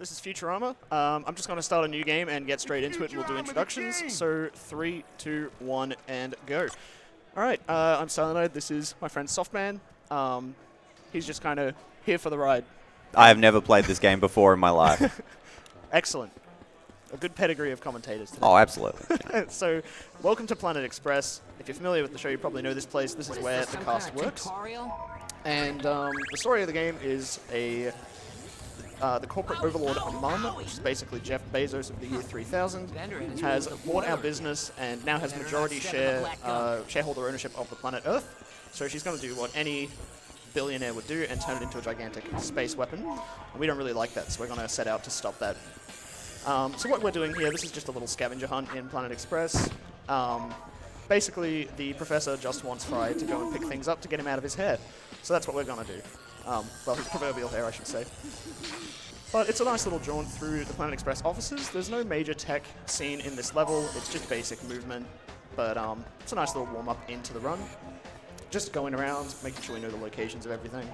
This is Futurama. I'm just going to start a new game and get straight into it. We'll do introductions. So 3, 2, 1, and go. All right, I'm stylonide. This is my friend Softman. He's just kind of here for the ride. I have never played this game before in my life. Excellent. A good pedigree of commentators today. Oh, absolutely. So, welcome to Planet Express. If you're familiar with the show, you probably know this place. This is where the cast works. And the story of the game is the corporate overlord Mum, which is basically Jeff Bezos of the year 3000, has bought our business and now has majority shareholder ownership of the planet Earth. So she's going to do what any billionaire would do and turn it into a gigantic space weapon. And we don't really like that, so we're going to set out to stop that. So what we're doing here, this is just a little scavenger hunt in Planet Express. Basically, the professor just wants Fry to go and pick things up to get him out of his hair. So that's what we're going to do. Well, his proverbial hair, I should say. But it's a nice little jaunt through the Planet Express offices. There's no major tech scene in this level. It's just basic movement. But it's a nice little warm-up into the run. Just going around, making sure we know the locations of everything.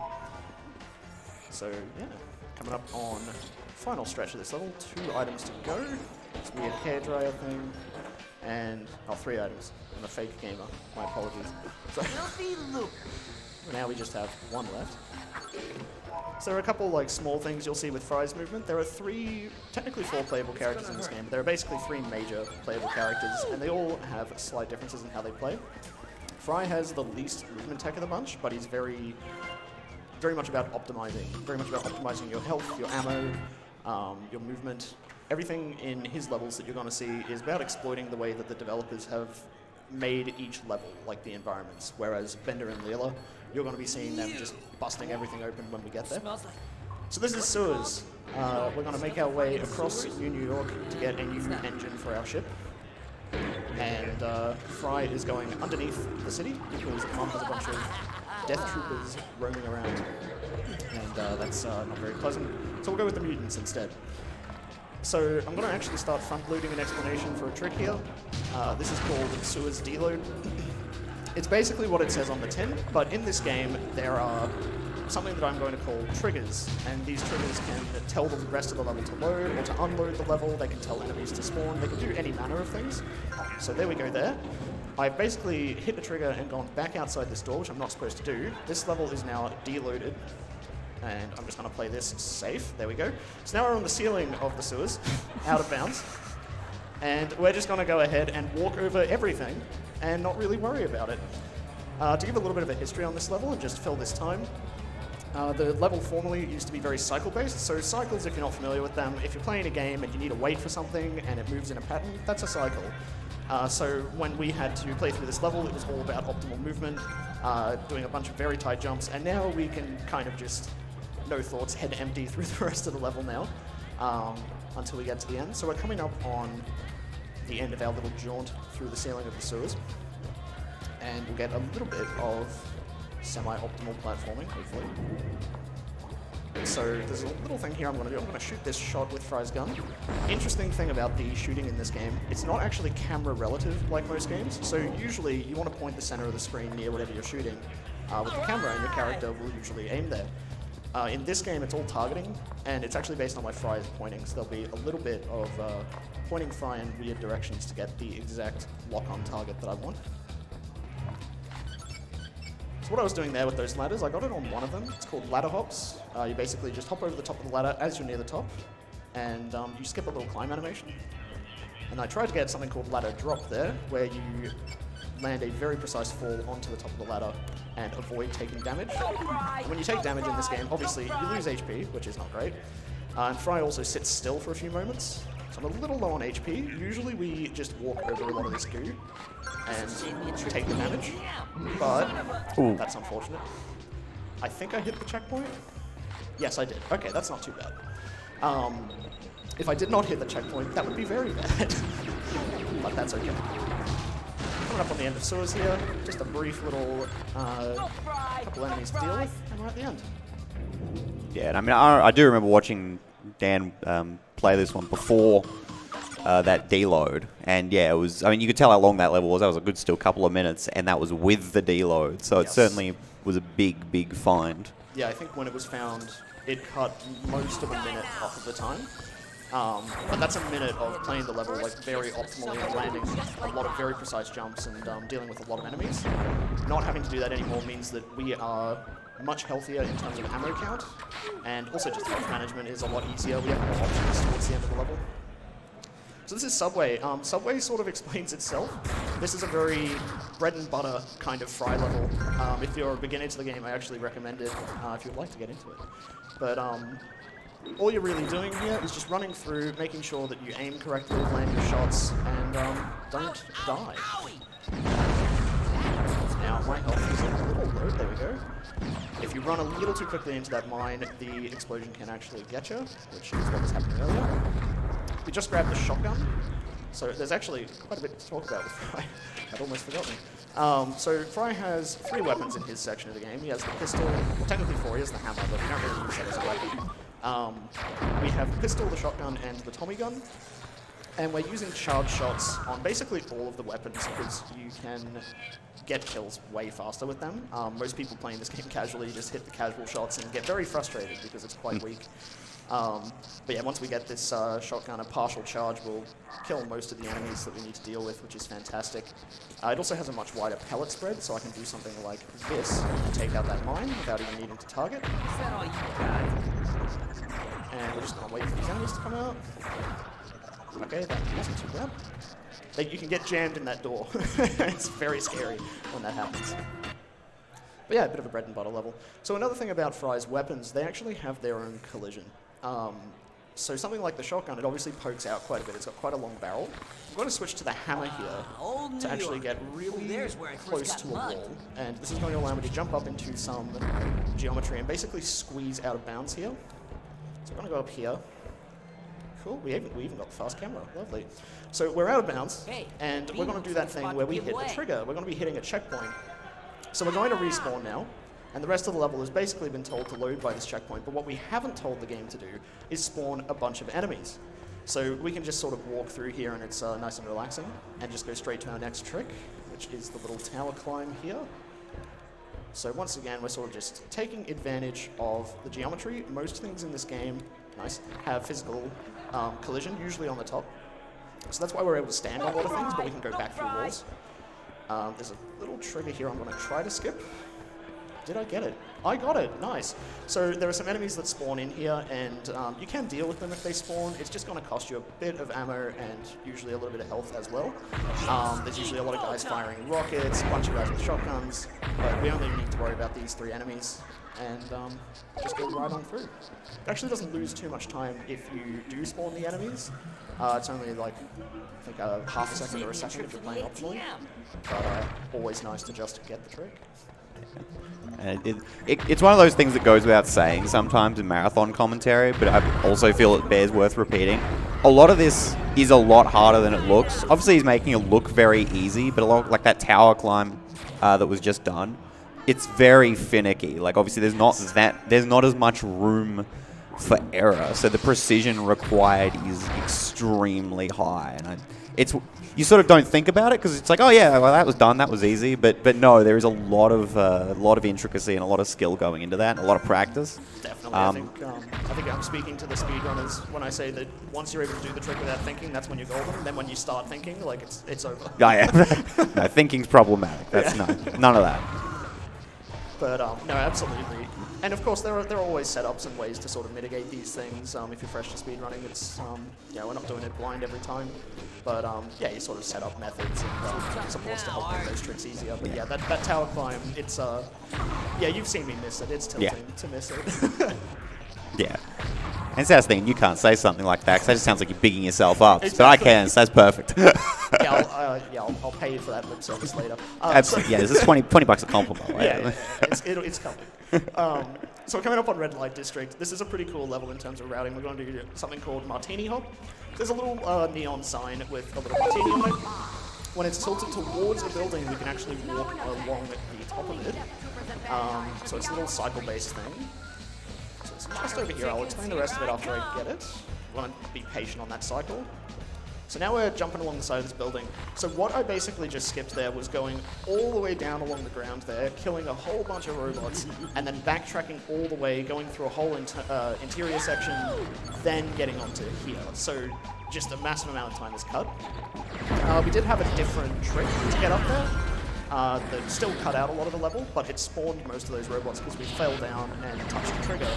So, yeah. Coming up on final stretch of this level. 2 items to go. This weird hairdryer thing. And, 3 items. I'm a fake gamer. My apologies. So, now we just have 1 left. So there are a couple like small things you'll see with Fry's movement. There are 3, technically 4 playable characters in this game, but there are basically 3 major playable characters, and they all have slight differences in how they play. Fry has the least movement tech of the bunch, but he's very much about optimizing your health, your ammo, your movement. Everything in his levels that you're going to see is about exploiting the way that the developers have made each level, like the environments, whereas Bender and Leela, you're going to be seeing them just busting everything open when we get there. So this is sewers. We're going to make our way across New York to get a new engine for our ship. And Fry is going underneath the city because Mum has a bunch of death troopers roaming around. And that's not very pleasant. So we'll go with the mutants instead. So I'm going to actually start front-loading an explanation for a trick here. This is called Sewers Deload. It's basically what it says on the tin, but in this game there are something that I'm going to call triggers, and these triggers can tell the rest of the level to load or to unload the level. They can tell enemies to spawn. They can do any manner of things. So there we go there. I've basically hit the trigger and gone back outside this door, which I'm not supposed to do. This level is now deloaded. And I'm just going to play this safe. There we go. So now we're on the ceiling of the sewers, out of bounds. And we're just going to go ahead and walk over everything and not really worry about it. To give a little bit of a history on this level and just fill this time, the level formerly used to be very cycle-based. So cycles, if you're not familiar with them, if you're playing a game and you need to wait for something and it moves in a pattern, that's a cycle. So when we had to play through this level, it was all about optimal movement, doing a bunch of very tight jumps, and now we can kind of just no thoughts, head empty through the rest of the level now, until we get to the end. So we're coming up on the end of our little jaunt through the ceiling of the sewers, and we'll get a little bit of semi-optimal platforming, hopefully. So there's a little thing here I'm going to do. I'm going to shoot this shot with Fry's gun. Interesting thing about the shooting in this game, it's not actually camera relative like most games. So usually you want to point the center of the screen near whatever you're shooting with the camera, and your character will usually aim there. In this game, it's all targeting, and it's actually based on my Fry's pointing, so there'll be a little bit of pointing Fry in weird directions to get the exact lock-on target that I want. So what I was doing there with those ladders, I got it on one of them. It's called ladder hops. You basically just hop over the top of the ladder as you're near the top, and you skip a little climb animation. And I tried to get something called ladder drop there, where you land a very precise fall onto the top of the ladder and avoid taking damage. And when you take damage in this game, obviously you lose HP, which is not great. And Fry also sits still for a few moments, so I'm a little low on HP. Usually we just walk over a lot of this goo and take the damage, but that's unfortunate. I think I hit the checkpoint? Yes, I did. Okay, that's not too bad. If I did not hit the checkpoint, that would be very bad, but that's okay. Coming up on the end of sewers here, just a brief little couple enemies to deal with, and we're at the end. Yeah, and I mean, I do remember watching Dan play this one before that deload, and yeah, it was. I mean, you could tell how long that level was. That was a good still couple of minutes, and that was with the deload, so it certainly was a big find. Yeah, I think when it was found, it cut most of a minute off of the time. But that's a minute of playing the level like very optimally and landing a lot of very precise jumps and dealing with a lot of enemies. Not having to do that anymore means that we are much healthier in terms of ammo count, and also just health management is a lot easier. We have more options towards the end of the level. So this is Subway. Subway sort of explains itself. This is a very bread and butter kind of fry level. If you're a beginner to the game, I actually recommend it if you'd like to get into it. But all you're really doing here is just running through, making sure that you aim correctly, land your shots, and don't die. Now, my health is a little low. There we go. If you run a little too quickly into that mine, the explosion can actually get you, which is what was happening earlier. We just grabbed the shotgun, so there's actually quite a bit to talk about with Fry. I'd almost forgotten. So Fry has 3 weapons in his section of the game. He has the pistol, well, technically 4, he has the hammer, but we don't really use that as a weapon. We have the pistol, the shotgun, and the Tommy gun. And we're using charge shots on basically all of the weapons because you can get kills way faster with them. Most people playing this game casually just hit the casual shots and get very frustrated because it's quite weak. But yeah, once we get this shotgun, a partial charge will kill most of the enemies that we need to deal with, which is fantastic. It also has a much wider pellet spread, so I can do something like this and take out that mine without even needing to target. And we're just going to wait for these enemies to come out. Okay, that wasn't too bad. You can get jammed in that door. It's very scary when that happens. But yeah, a bit of a bread and butter level. So another thing about Fry's weapons, they actually have their own collision. So something like the shotgun, it obviously pokes out quite a bit. It's got quite a long barrel. I'm going to switch to the hammer here to actually get really close to a wall. And this is going to allow me to jump up into some geometry and basically squeeze out of bounds here. So I'm going to go up here. Cool, we even got the fast camera, lovely. So we're out of bounds, and we're going to do that thing where we hit the trigger. We're going to be hitting a checkpoint. So we're going to respawn now, and the rest of the level has basically been told to load by this checkpoint, but what we haven't told the game to do is spawn a bunch of enemies. So we can just sort of walk through here, and it's nice and relaxing, and just go straight to our next trick, which is the little tower climb here. So once again, we're sort of just taking advantage of the geometry. Most things in this game, have physical collision, usually on the top. So that's why we're able to stand on a lot of things, but we can go back through walls. There's a little trigger here I'm going to try to skip. Did I get it? I got it, nice. So there are some enemies that spawn in here, and you can deal with them if they spawn. It's just going to cost you a bit of ammo and usually a little bit of health as well. There's usually a lot of guys firing rockets, a bunch of guys with shotguns, but we only need to worry about these 3 enemies and just go right on through. It actually doesn't lose too much time if you do spawn the enemies. It's only like, I think half a second or a second if you're playing optimally, but always nice to just get the trick. It's one of those things that goes without saying sometimes in marathon commentary, but I also feel it bears worth repeating. A lot of this is a lot harder than it looks. Obviously, he's making it look very easy, but a lot like that tower climb that was just done, it's very finicky. Like obviously, there's not as much room for error, so the precision required is extremely high, and you sort of don't think about it because it's like, oh yeah, well that was done, that was easy, but no, there is a lot of intricacy and a lot of skill going into that, and a lot of practice. Definitely, I think I'm speaking to the speedrunners when I say that once you're able to do the trick without thinking, that's when you're golden. Then when you start thinking, like it's over. Oh, yeah, no, thinking's problematic. That's none of that. But no, absolutely. And of course, there are always setups and ways to sort of mitigate these things. If you're fresh to speedrunning, it's we're not doing it blind every time, but yeah, you sort of set up methods and supports to help make those tricks easier. But yeah, that tower climb, it's yeah, you've seen me miss it. It's tilting to miss it. Yeah. And that's the thing, you can't say something like that because that just sounds like you're bigging yourself up. Exactly. But I can, so that's perfect. I'll pay you for that lip service later. Absolutely, yeah, this is 20 bucks a compliment. Yeah, it's coming. So we're coming up on Red Light District. This is a pretty cool level in terms of routing. We're going to do something called Martini Hop. There's a little neon sign with a little martini on it. When it's tilted towards a building, we can actually walk along the top of it. So it's a little cycle-based thing. So it's just over here. I'll explain the rest of it after I get it. I want to be patient on that cycle. So now we're jumping along the side of this building. So what I basically just skipped there was going all the way down along the ground there, killing a whole bunch of robots, and then backtracking all the way, going through a whole interior section, then getting onto here. So just a massive amount of time is cut. We did have a different trick to get up there. That still cut out a lot of the level, but it spawned most of those robots because we fell down and touched the trigger.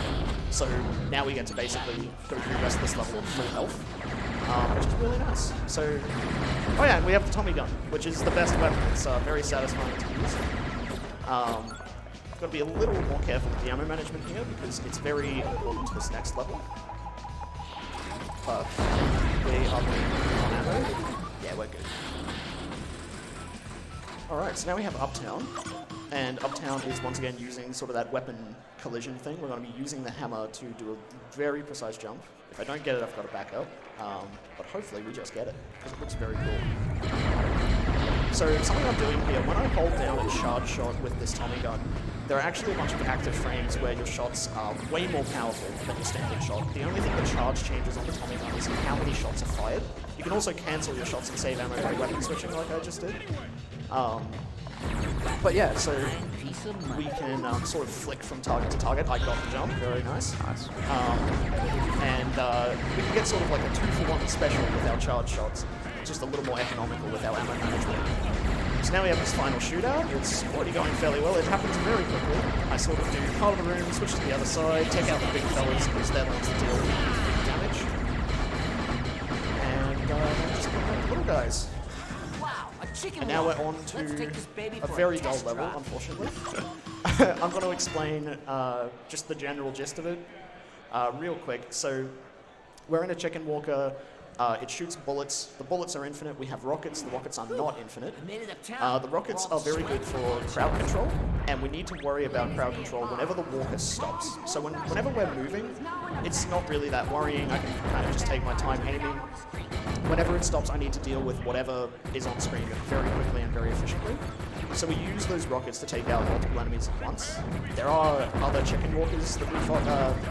So now we get to basically go through the rest of this level at full health, which is really nice. So, oh yeah, and we have the Tommy gun, which is the best weapon. It's very satisfying to use. Got to be a little more careful with the ammo management here because it's very important to this next level. But we are on ammo. Yeah, we're good. Alright, so now we have Uptown, and Uptown is once again using sort of that weapon collision thing. We're going to be using the hammer to do a very precise jump. If I don't get it, I've got to back up, but hopefully we just get it, because it looks very cool. So something I'm doing here, when I hold down a charge shot with this Tommy gun, there are actually a bunch of active frames where your shots are way more powerful than your standard shot. The only thing the charge changes on the Tommy gun is how many shots are fired. You can also cancel your shots and save ammo by weapon switching like I just did. But yeah, so we can sort of flick from target to target. I got the jump, very nice. And we can get sort of like a 2-for-1 special with our charge shots, just a little more economical with our ammo management. So now we have this final shootout. It's already going fairly well. It happens very quickly. I sort of do part of the room, switch to the other side, take out the big fellas because they're the ones that deal with damage. And just put out the little guys. And now we're on to a very dull level, unfortunately. I'm going to explain just the general gist of it real quick. So we're in a chicken walker. It shoots bullets. The bullets are infinite. We have rockets. The rockets are not infinite. The rockets are very good for crowd control, and we need to worry about crowd control whenever the walker stops. So whenever we're moving, it's not really that worrying. I can kind of just take my time aiming. Whenever it stops, I need to deal with whatever is on screen very quickly and very efficiently. So we use those rockets to take out multiple enemies at once. There are other chicken walkers that we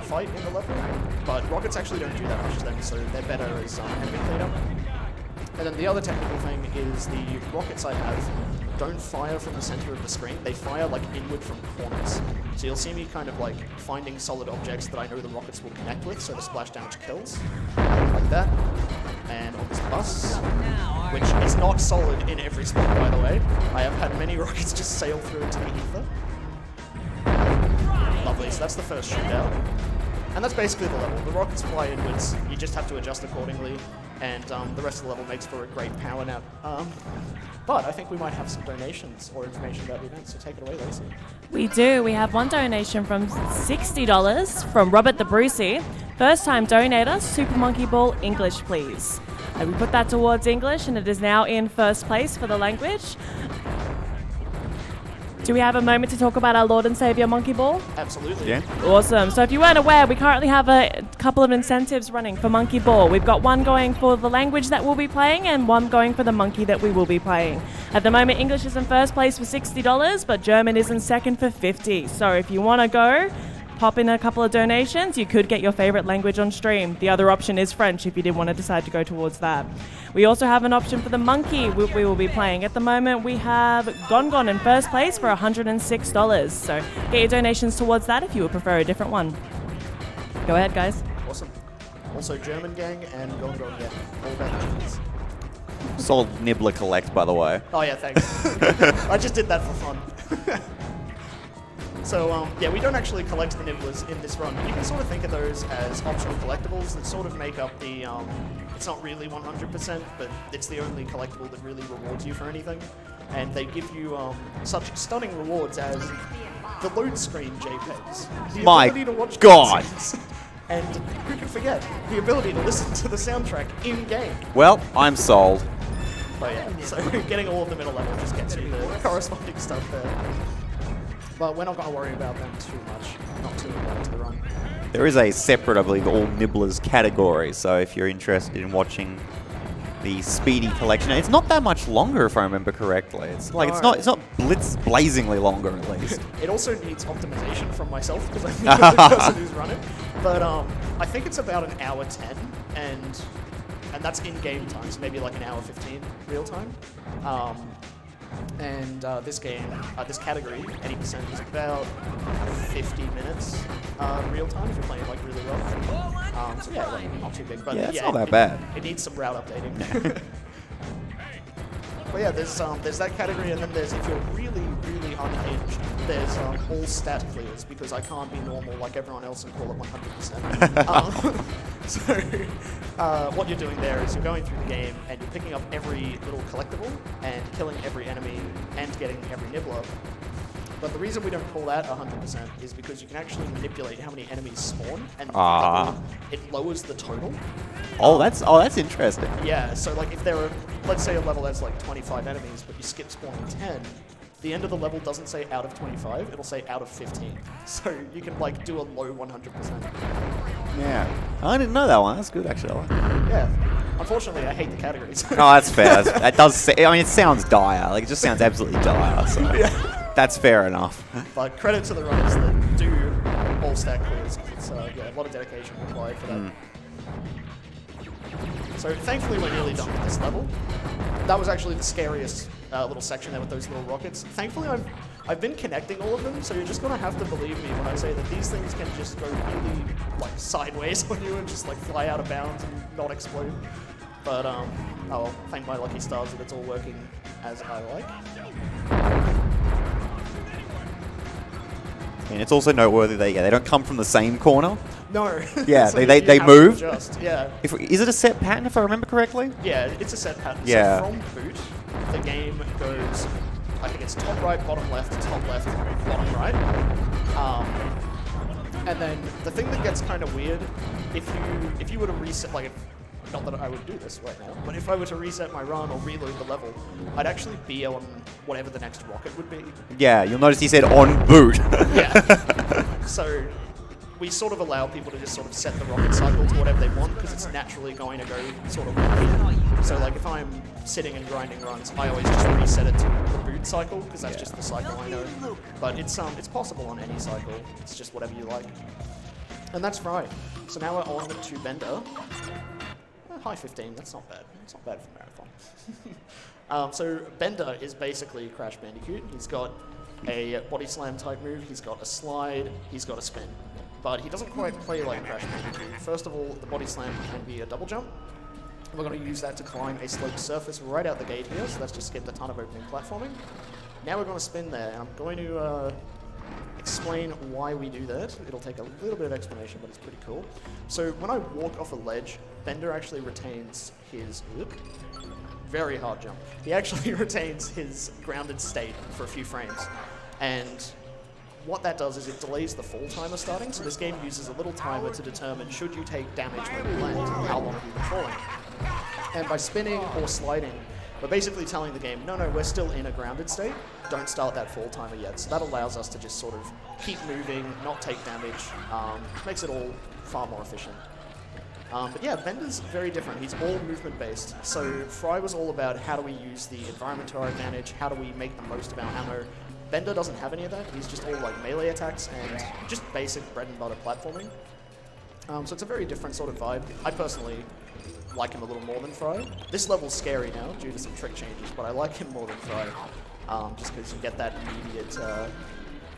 fight in the level, but rockets actually don't do that much to them, so they're better as enemy cleanup. And then the other technical thing is the rockets I have don't fire from the center of the screen, they fire like inward from corners. So you'll see me kind of like finding solid objects that I know the rockets will connect with, so the splash damage kills. Like that. And on this bus, which is not solid in every spot, by the way. I have had many rockets just sail through into the ether. Lovely, so that's the first shootout. And that's basically the level. The rockets fly inwards, you just have to adjust accordingly, and the rest of the level makes for a great power nap. But I think we might have some donations or information about the event, so take it away, Lacey. We do. We have one donation from $60 from Robert the Brucey. First time donator, Super Monkey Ball English, please. We put that towards English, and it is now in first place for the language. Do we have a moment to talk about our Lord and Savior Monkey Ball? Absolutely. Yeah. Awesome. So if you weren't aware, we currently have a couple of incentives running for Monkey Ball. We've got one going for the language that we'll be playing and one going for the monkey that we will be playing. At the moment, English is in first place for $60, but German is in second for $50. So if you want to go, pop in a couple of donations, you could get your favorite language on stream. The other option is French if you did want to decide to go towards that. We also have an option for the monkey we will be playing. At the moment, we have Gon in first place for $106. So get your donations towards that if you would prefer a different one. Go ahead, guys. Awesome. Also German Gang and Gon Gang. All about the chickens. Solid Nibbler collect, by the way. Oh yeah, thanks. I just did that for fun. So, yeah, we don't actually collect the nibblers in this run. You can sort of think of those as optional collectibles that sort of make up the, it's not really 100%, but it's the only collectible that really rewards you for anything. And they give you such stunning rewards as the load screen JPEGs. The My ability to watch God! cutscenes, and who can forget the ability to listen to the soundtrack in-game. Well, I'm sold. But yeah, so getting all of them in a level just gets you the corresponding stuff there. But we're not going to worry about them too much, not too important to the run. There is a separate, I believe, all nibblers category, so if you're interested in watching the Speedy collection, it's not that much longer if I remember correctly. It's like No. it's not blazingly longer at least. It also needs optimization from myself because I'm the only person who's run it. But I think it's about an hour 10, and and that's in game time, so maybe like an hour 15 real time. And this game, this category, 80% is about 50 minutes real time if you're playing like really well. So yeah, like, not too big, but Yeah, it's not that bad. It needs some route updating. But yeah, there's that category, and then there's, if you're really, really unhinged, there's all stat clears, because I can't be normal like everyone else and call it 100%. So what you're doing there is you're going through the game and you're picking up every little collectible and killing every enemy and getting every nibbler. But the reason we don't call that 100% is because you can actually manipulate how many enemies spawn, and it lowers the total. Oh, that's interesting. Yeah, so like if there are, let's say a level that's like 25 enemies, but you skip spawning 10, the end of the level doesn't say out of 25, it'll say out of 15. So you can like do a low 100%. Yeah. I didn't know that one. That's good, actually. I like it. Yeah. Unfortunately, I hate the categories. No, that's fair. That does. I mean, it sounds dire. Like, it just sounds absolutely dire. So that's fair enough. But credit to the runners that do all stack clears. It's yeah, a lot of dedication required for that. So thankfully we're nearly done with this level. That was actually the scariest little section there with those little rockets. Thankfully I've been connecting all of them, so you're just gonna have to believe me when I say that these things can just go really like sideways on you and just like fly out of bounds and not explode. But I'll thank my lucky stars that it's all working as I like. And it's also noteworthy that they don't come from the same corner. No. Yeah, So they you have move. to adjust, yeah. Is it a set pattern, if I remember correctly? Yeah, it's a set pattern. Yeah. So from boot, the game goes, I think it's top right, bottom left, bottom right. And then the thing that gets kind of weird, if you were to reset, like, not that I would do this right now, but if I were to reset my run or reload the level, I'd actually be on whatever the next rocket would be. Yeah, you'll notice he said on boot. Yeah. So we sort of allow people to just sort of set the rocket cycle to whatever they want, because it's naturally going to go sort of wonky. So like if I'm sitting and grinding runs, I always just reset it to the boot cycle, because that's just the cycle I know. But it's possible on any cycle. It's just whatever you like. And that's right. So now we're on to Bender. High 15, that's not bad. It's not bad for marathon. So Bender is basically Crash Bandicoot. He's got a body slam type move, he's got a slide, he's got a spin. But he doesn't quite play like Crash Bandicoot. First of all, the body slam can be a double jump. We're going to use that to climb a sloped surface right out the gate here, so that's just skipped a ton of opening platforming. Now we're going to spin there, and I'm going to explain why we do that. It'll take a little bit of explanation, but it's pretty cool. So when I walk off a ledge, Bender actually retains his very hard jump. He actually retains his grounded state for a few frames. And what that does is it delays the fall timer starting, so this game uses a little timer to determine should you take damage when you land and how long you've been falling. And by spinning or sliding, we're basically telling the game, no, we're still in a grounded state, don't start that fall timer yet. So that allows us to just sort of keep moving, not take damage, makes it all far more efficient. But yeah, Bender's very different. He's all movement based. So Fry was all about how do we use the environment to our advantage, how do we make the most of our ammo. Bender doesn't have any of that. He's just all like melee attacks and just basic bread and butter platforming. So it's a very different sort of vibe. I personally like him a little more than Fry. This level's scary now due to some trick changes, but I like him more than Fry, just because you get that immediate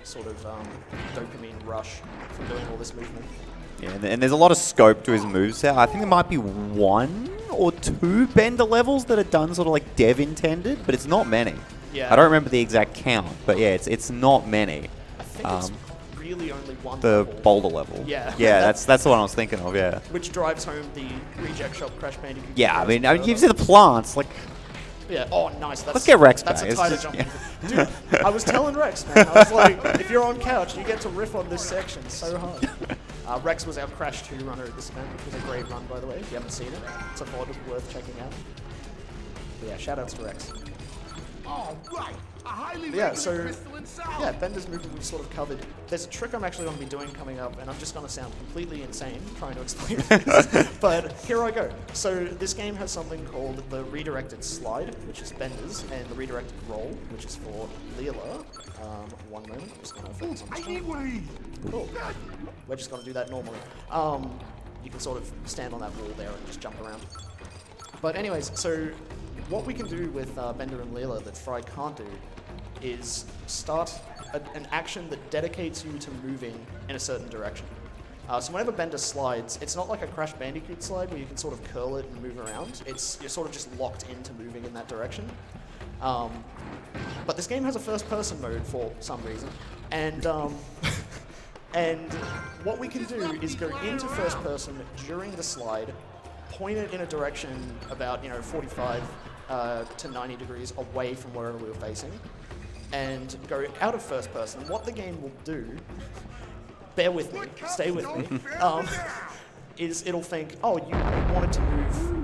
sort of dopamine rush from doing all this movement. Yeah, and there's a lot of scope to his moveset. I think there might be 1 or 2 Bender levels that are done sort of like dev intended, but it's not many. Yeah. I don't remember the exact count, but yeah, it's not many. I think it's really only one The level. boulder level. Yeah. Yeah, that's the one I was thinking of, yeah. Which drives home the reject shop Crash Bandicoot. Yeah, I mean, gives you the plants, like... Yeah, oh, nice. Let's get Rex That's back. a tighter It's jump. just- Dude, I was telling Rex, man. I was like, if you're on couch, you get to riff on this section so hard. Rex was our Crash 2 runner at this event, which was a great run, by the way. If you haven't seen it, it's a VOD worth checking out. But yeah, shoutouts to Rex. All right. Yeah, Bender's movement we've sort of covered. There's a trick I'm actually going to be doing coming up, and I'm just going to sound completely insane trying to explain this. But here I go. So this game has something called the redirected slide, which is Bender's, and the redirected roll, which is for Leela. One moment, I'm just going to focus on this one. Cool. We're just going to do that normally. You can sort of stand on that wall there and just jump around. But anyways, so what we can do with Bender and Leela that Fry can't do is start an action that dedicates you to moving in a certain direction. So whenever Bender slides, it's not like a Crash Bandicoot slide where you can sort of curl it and move around. You're sort of just locked into moving in that direction. But this game has a first-person mode for some reason, and and what we can do is go into first person during the slide, point it in a direction about 45 to 90 degrees away from wherever we were facing, and go out of first person. And what the game will do, bear with me, stay with me, is it'll think, oh, you wanted to move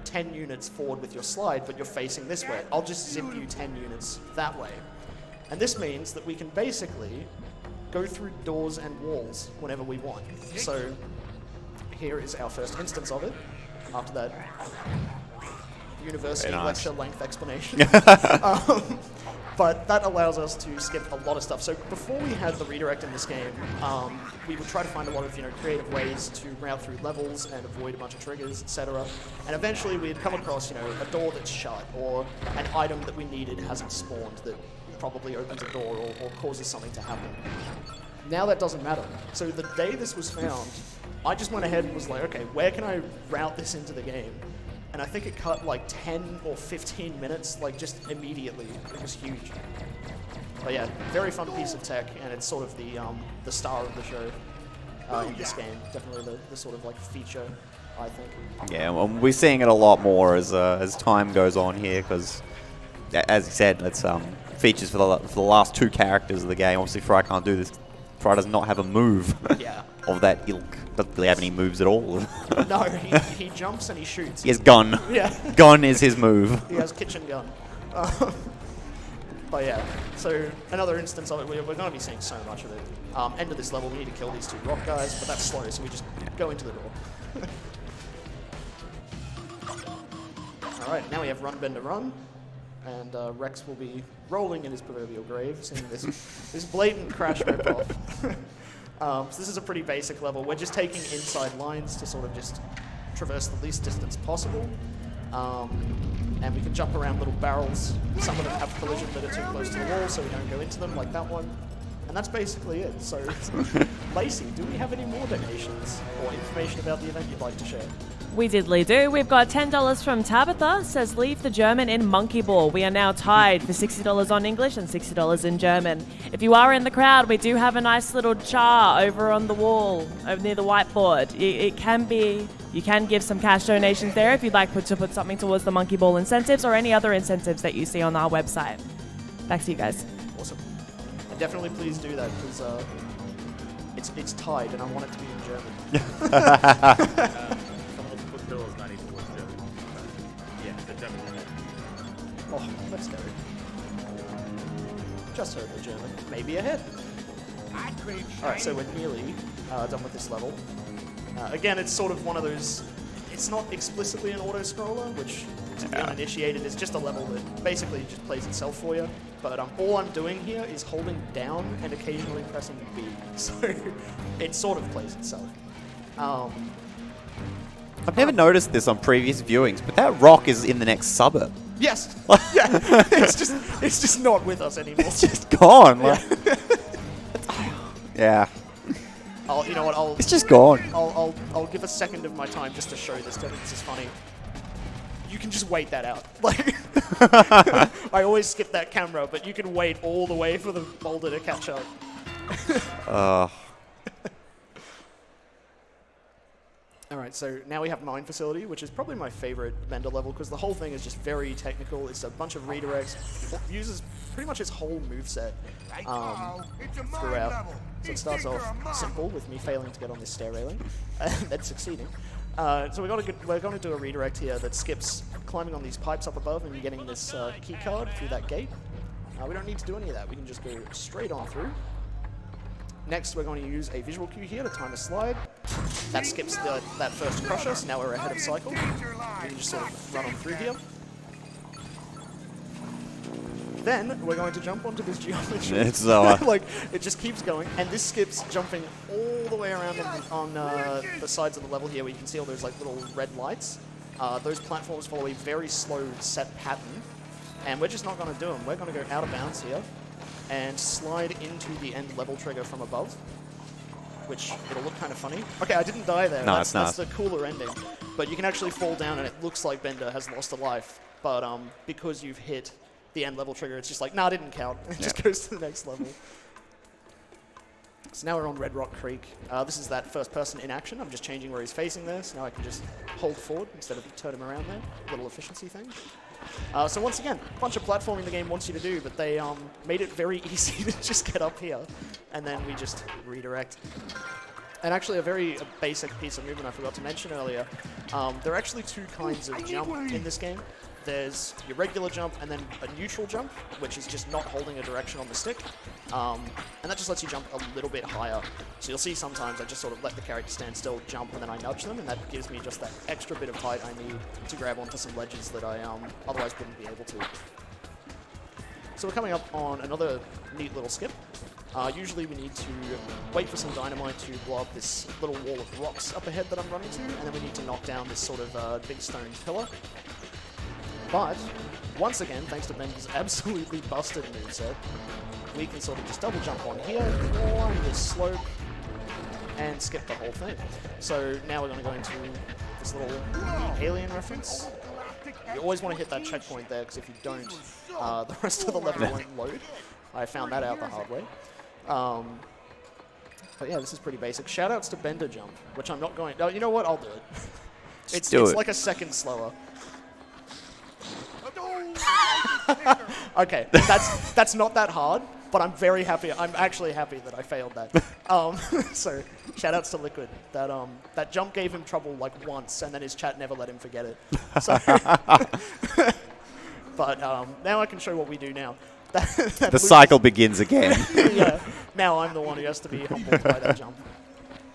10 units forward with your slide, but you're facing this way. I'll just zip you 10 units that way. And this means that we can basically go through doors and walls whenever we want. So here is our first instance of it, after that university lecture length explanation. But that allows us to skip a lot of stuff. So before we had the redirect in this game, we would try to find a lot of creative ways to route through levels and avoid a bunch of triggers, etc. And eventually we'd come across a door that's shut, or an item that we needed hasn't spawned that probably opens a door or causes something to happen. Now that doesn't matter. So the day this was found, I just went ahead and was like, okay, where can I route this into the game? And I think it cut like 10 or 15 minutes, like just immediately. It was huge. But yeah, very fun piece of tech, and it's sort of the star of the show in this game. Definitely the sort of like feature, I think. Yeah, well, we're seeing it a lot more as time goes on here, because, as you said, it's features for the last two characters of the game. Obviously, Fry can't do this. Fry does not have a move of that ilk. Doesn't really have any moves at all. No, he jumps and he shoots. He has gun. Yeah. Gun is his move. He has kitchen gun. But yeah, so another instance of it, we're going to be seeing so much of it. End of this level, we need to kill these two rock guys, but that's slow, so we just go into the door. Alright, now we have Run, Bender, Run. And Rex will be rolling in his proverbial grave, seeing this blatant Crash ripoff. So this is a pretty basic level. We're just taking inside lines to sort of just traverse the least distance possible. And we can jump around little barrels. Some of them have collision that are too close to the wall, so we don't go into them, like that one. And that's basically it. So, Lacey, do we have any more donations or information about the event you'd like to share? We diddly do. We've got $10 from Tabitha, says leave the German in Monkey Ball. We are now tied for $60 on English and $60 in German. If you are in the crowd, we do have a nice little jar over on the wall, over near the whiteboard. It can be, you can give some cash donations there if you'd like to put something towards the Monkey Ball incentives or any other incentives that you see on our website. Back to you guys. Awesome. And definitely please do that, because it's tied and I want it to be in German. Oh, let's go. Just heard the German. Maybe ahead. Alright, so we're nearly done with this level. Again, it's sort of one of those... It's not explicitly an auto-scroller, which, to the uninitiated, is just a level that basically just plays itself for you. But all I'm doing here is holding down and occasionally pressing B. So it sort of plays itself. I've never noticed this on previous viewings, but that rock is in the next suburb. Yes. Yeah. It's just not with us anymore. It's just gone. Like, yeah. You know what? It's just gone. I'll give a second of my time just to show this because this is funny. You can just wait that out. Like, I always skip that camera, but you can wait all the way for the boulder to catch up. Alright, so now we have Mine Facility, which is probably my favorite Bender level because the whole thing is just very technical. It's a bunch of redirects. It uses pretty much its whole moveset throughout. So it starts off simple with me failing to get on this stair railing, and then succeeding. So we're going to do a redirect here that skips climbing on these pipes up above and getting this key card through that gate. We don't need to do any of that. We can just go straight on through. Next, we're going to use a visual cue here to time a slide. That skips that first crusher, so now we're ahead of cycle. We can just sort of run on through here. Then, we're going to jump onto this geometry. It's like, it just keeps going, and this skips jumping all the way around on the sides of the level here where you can see all those like little red lights. those platforms follow a very slow set pattern, and we're just not going to do them. We're going to go out of bounds here and slide into the end level trigger from above, which it'll look kind of funny. Okay, I didn't die there. No, that's nice. the cooler ending. But you can actually fall down and it looks like Bender has lost a life. But because you've hit the end level trigger, it's just like, nah, it didn't count. It just goes to the next level. So now we're on Red Rock Creek. This is that first person in action. I'm just changing where he's facing there, so now I can just hold forward instead of turn him around there. Little efficiency thing. So once again, a bunch of platforming the game wants you to do, but they made it very easy to just get up here, and then we just redirect. And actually a very basic piece of movement I forgot to mention earlier. There are actually two kinds of jump in this game. There's your regular jump and then a neutral jump, which is just not holding a direction on the stick. And that just lets you jump a little bit higher. So you'll see sometimes I just sort of let the character stand still, jump, and then I nudge them, and that gives me just that extra bit of height I need to grab onto some ledges that I otherwise wouldn't be able to. So we're coming up on another neat little skip. Usually we need to wait for some dynamite to blow up this little wall of rocks up ahead that I'm running to, and then we need to knock down this sort of big stone pillar. But, once again, thanks to Bender's absolutely busted moveset, we can sort of just double jump on here, climb this slope, and skip the whole thing. So now we're going to go into this little alien reference. You always want to hit that checkpoint there, because if you don't, the rest of the level won't load. I found that out the hard way. But yeah, this is pretty basic. Shoutouts to Bender Jump, which I'm not going... Oh, you know what? I'll do it. It's like a second slower. Okay, that's not that hard, but I'm very happy. I'm actually happy that I failed that. So, shoutouts to Liquid. That jump gave him trouble like once, and then his chat never let him forget it. So, but now I can show what we do now. The cycle begins again. Yeah, now I'm the one who has to be humbled by that jump.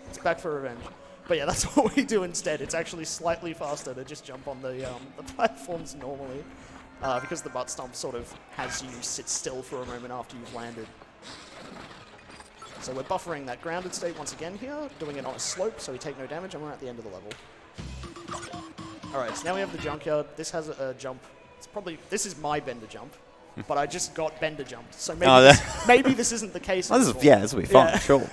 It's back for revenge. But yeah, that's what we do instead. It's actually slightly faster to just jump on the platforms normally. Because the butt stomp sort of has you sit still for a moment after you've landed. So we're buffering that grounded state once again here, doing it on a slope so we take no damage, and we're at the end of the level. Alright, so now we have the junkyard. This has a jump. This is my Bender jump, but I just got Bender jumped. So maybe this isn't the case anymore. This will be fun, sure.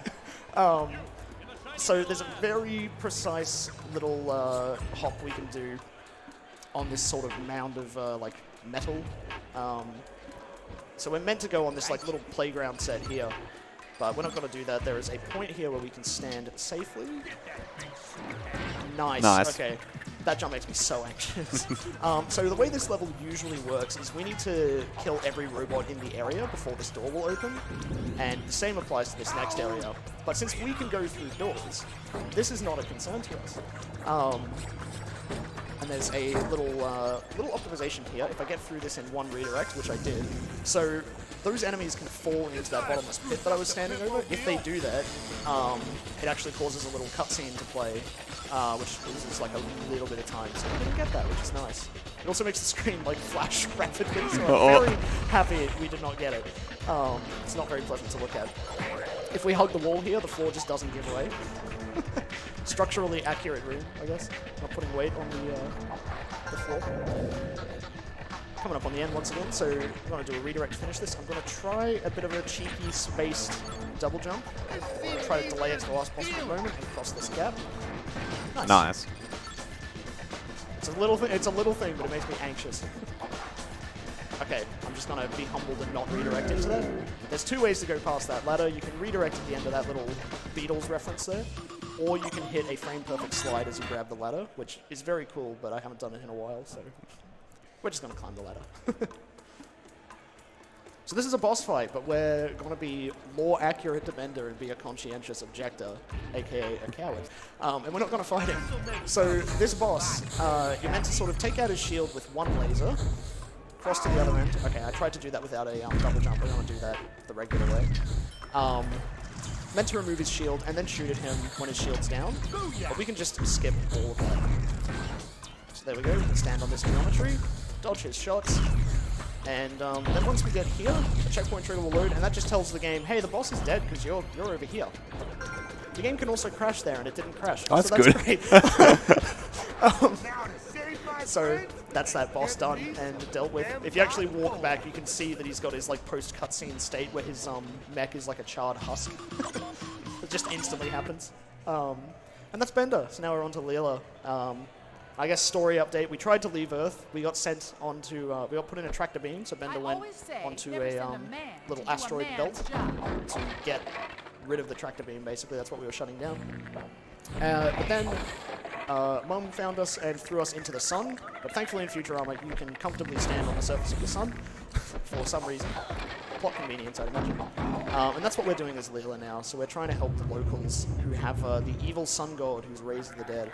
So there's a very precise little hop we can do on this sort of mound of like metal. So we're meant to go on this like little playground set here, but we're not going to do that. There is a point here where we can stand safely. Nice. Okay. That jump makes me so anxious. So the way this level usually works is we need to kill every robot in the area before this door will open, and the same applies to this next area. But since we can go through doors, this is not a concern to us. And there's a little optimization here. If I get through this in one redirect, which I did, so those enemies can fall into that bottomless pit that I was standing over. If they do that, it actually causes a little cutscene to play, which loses like a little bit of time. So we didn't get that, which is nice. It also makes the screen like flash rapidly, so I'm very happy we did not get it. It's not very pleasant to look at. If we hug the wall here, the floor just doesn't give way. Structurally accurate room, I guess. Not putting weight on the floor. Coming up on the end once again, so I'm going to do a redirect to finish this. I'm going to try a bit of a cheeky spaced double jump. Try to delay it to the last possible moment and cross this gap. Nice. It's a little thing, but it makes me anxious. Okay, I'm just going to be humbled and not redirect into that. There's two ways to go past that ladder. You can redirect at the end of that little Beatles reference there, or you can hit a frame-perfect slide as you grab the ladder, which is very cool, but I haven't done it in a while, so we're just going to climb the ladder. So this is a boss fight, but we're going to be more accurate to Bender and be a conscientious objector, aka a coward. And we're not going to fight him. So this boss, you're meant to sort of take out his shield with one laser, cross to the other end. Okay, I tried to do that without a double jump. We're going to do that the regular way. Meant to remove his shield and then shoot at him when his shield's down. But we can just skip all of that. So there we go. We can stand on this geometry, dodge his shots. And then once we get here, the checkpoint trigger will load, and that just tells the game, hey, the boss is dead because you're over here. The game can also crash there, and it didn't crash. Oh, that's so that's good. Great. So that's that boss done and dealt with. If you actually walk back, you can see that he's got his like post-cutscene state where his mech is like a charred husk. It just instantly happens. And that's Bender. So now we're on to Leela. I guess story update. We tried to leave Earth. We got sent onto, we got put in a tractor beam, so Bender went onto a little asteroid belt to get rid of the tractor beam, basically. That's what we were shutting down. But then Mum found us and threw us into the sun. But thankfully in Futurama, you can comfortably stand on the surface of the sun for some reason. Plot convenience, I'd imagine. And that's what we're doing as Leela now. So we're trying to help the locals who have the evil sun god who's raised the dead.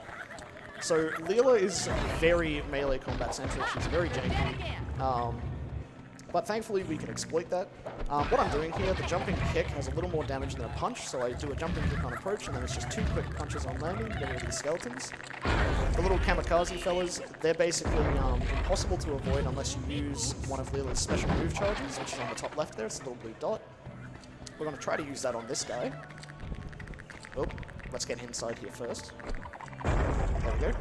So Leela is very melee combat centric. She's very janky. But thankfully we can exploit that. What I'm doing here, the jumping kick has a little more damage than a punch, so I do a jumping kick on approach and then it's just 2 quick punches on landing to get rid of these skeletons. The little kamikaze fellas, they're basically impossible to avoid unless you use one of Leela's special move charges, which is on the top left there, it's a little blue dot. We're going to try to use that on this guy. Oh, let's get inside here first. There we go.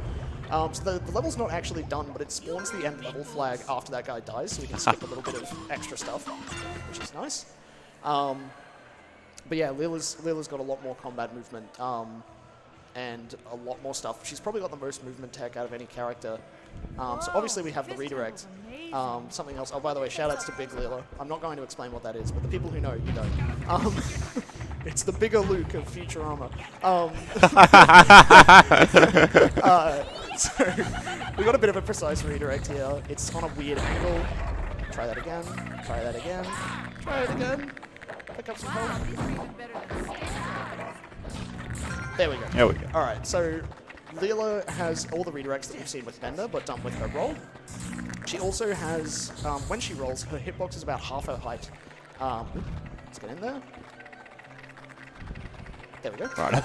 So the level's not actually done, but it spawns the end level flag after that guy dies, so we can skip a little bit of extra stuff, which is nice. But yeah, Leela's got a lot more combat movement and a lot more stuff. She's probably got the most movement tech out of any character. So obviously we have the redirect. Something else. Oh, by the way, shoutouts to Big Leela. I'm not going to explain what that is, but the people who know, you know. It's the bigger Luke of Futurama. So we got a bit of a precise redirect here. It's on a weird angle. Try that again. Try that again. Try it again. Pick up some health. There we go. There we go. All right. So Leela has all the redirects that we've seen with Bender, but done with her roll. She also has, when she rolls, her hitbox is about half her height. Let's get in there. There we go. Right.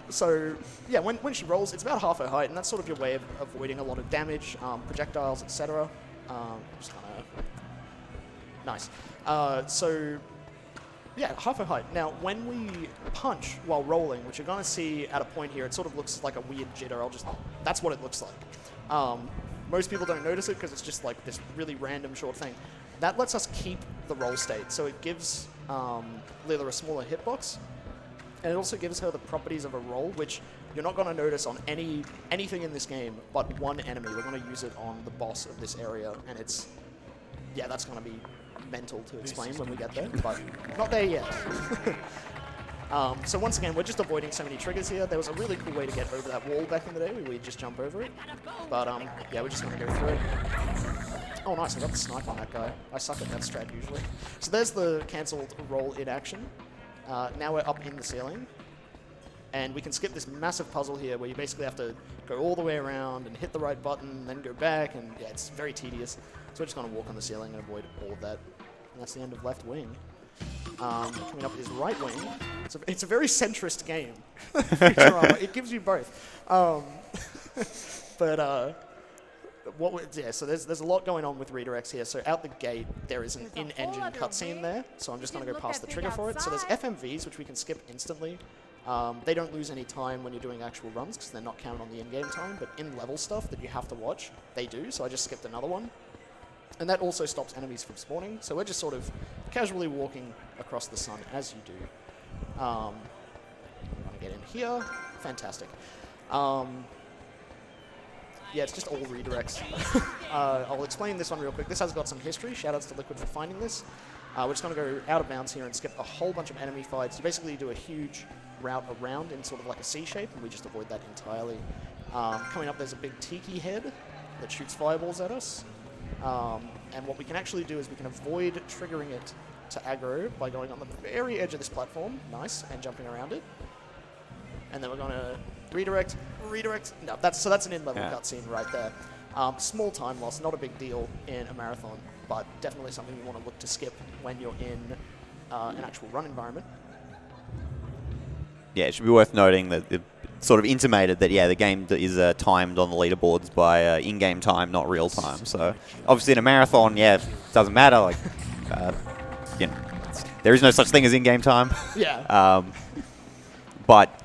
So, yeah, when she rolls, it's about half her height, and that's sort of your way of avoiding a lot of damage, projectiles, etc. Just kind of nice. So, yeah, half her height. Now, when we punch while rolling, which you're going to see at a point here, it sort of looks like a weird jitter. That's what it looks like. Most people don't notice it because it's just like this really random short thing. That lets us keep the roll state, so it gives Leela a smaller hitbox. And it also gives her the properties of a roll, which you're not going to notice on anything in this game but one enemy. We're going to use it on the boss of this area, and it's... Yeah, that's going to be mental to explain when we get there, but not there yet. So once again, we're just avoiding so many triggers here. There was a really cool way to get over that wall back in the day, where we just jump over it. But yeah, we're just going to go through it. Oh nice, I got the snipe on that guy. I suck at that strat usually. So there's the cancelled roll in action. Now we're up in the ceiling, and we can skip this massive puzzle here where you basically have to go all the way around and hit the right button, then go back, and yeah, it's very tedious. So we're just going to walk on the ceiling and avoid all of that. And that's the end of left wing. Coming up is right wing. It's a very centrist game. Futurama. It gives you both. So there's a lot going on with redirects here. So out the gate, there is an in-engine cutscene there. So I'm just going to go past the trigger for it. So there's FMVs, which we can skip instantly. They don't lose any time when you're doing actual runs because they're not counted on the in-game time. But in-level stuff that you have to watch, they do. So I just skipped another one. And that also stops enemies from spawning. So we're just sort of casually walking across the sun as you do. I'm going to get in here. Fantastic. Yeah, it's just all redirects. I'll explain this one real quick. This has got some history. Shoutouts to Liquid for finding this. We're just going to go out of bounds here and skip a whole bunch of enemy fights. You basically do a huge route around in sort of like a C shape, and we just avoid that entirely. Coming up, there's a big tiki head that shoots fireballs at us. And what we can actually do is we can avoid triggering it to aggro by going on the very edge of this platform, nice, and jumping around it. And then we're going to redirect. No, that's an in-level cutscene right there. Small time loss, not a big deal in a marathon, but definitely something you want to look to skip when you're in an actual run environment. Yeah, it should be worth noting that it sort of intimated that, yeah, the game is timed on the leaderboards by in-game time, not real time. So obviously in a marathon, yeah, it doesn't matter. Like, you know, there is no such thing as in-game time. Yeah. But